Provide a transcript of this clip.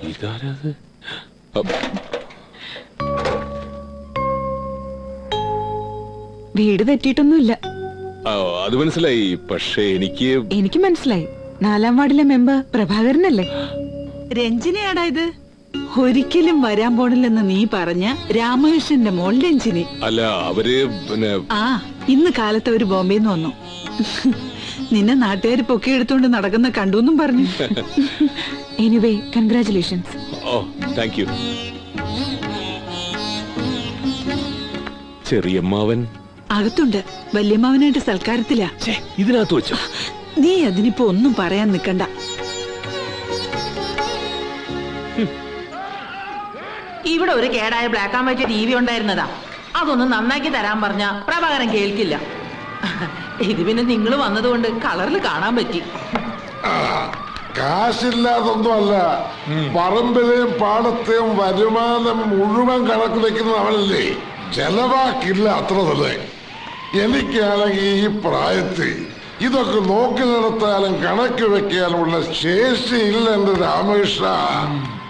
ഇതാരത്? വീട് തെറ്റിയിട്ടൊന്നുമില്ല. അത് മനസ്സിലായി. പക്ഷേ എനിക്ക് മനസ്സിലായി. 4-ാം വാർഡിലെ മെമ്പർ പ്രഭാകരനല്ലേ? രഞ്ജിനിയാടാ ഇത്. ഒരിക്കലും വരാൻ പോണില്ലെന്ന് നീ പറഞ്ഞ രാമകൃഷ്ണന്റെ മോൾ രഞ്ജിനി. അല്ല, അവര് ഇന്ന് കാലത്ത് അവര് ബോംബെന്ന് വന്നു. നിന്നെ നാട്ടുകാര് പൊക്കിയെടുത്തോണ്ട് നടക്കുന്ന കണ്ടുവെന്നും പറഞ്ഞു. Anyway, congratulations. Thank you. ചെറിയമ്മാവൻ അകത്തുണ്ട്. വല്യമ്മാവനായിട്ട് സൽക്കാരത്തിലാ. ഇതിനകത്ത് വെച്ചോ? നീ അതിനിപ്പോ ഒന്നും പറയാൻ നിക്കണ്ട. ഇവിടെ ഒരു കേടായ ബ്ലാക്ക് ആൻഡ് വൈറ്റ് TV ഉണ്ടായിരുന്നതാ. അതൊന്ന് നന്നാക്കി തരാൻ പറഞ്ഞ പ്രഭാകരൻ കേൾക്കില്ല. ഇത് പിന്നെ നിങ്ങൾ വന്നതുകൊണ്ട് കളറിൽ കാണാൻ പറ്റി. കാശില്ലാതൊന്നുമല്ല, പറമ്പിലെയും പാടത്തെയും വരുമാനം മുഴുവൻ കണക്ക് വെക്കുന്ന അവനല്ലേ. ചെലവാക്കില്ല, അത്ര തന്നെ. എനിക്കാണെങ്കിൽ ഈ പ്രായത്തിൽ ഇതൊക്കെ നോക്കി നടത്താനും കണക്ക് വെക്കാനുമുള്ള ശേഷിയില്ല എന്റെ രാമകൃഷ്ണ.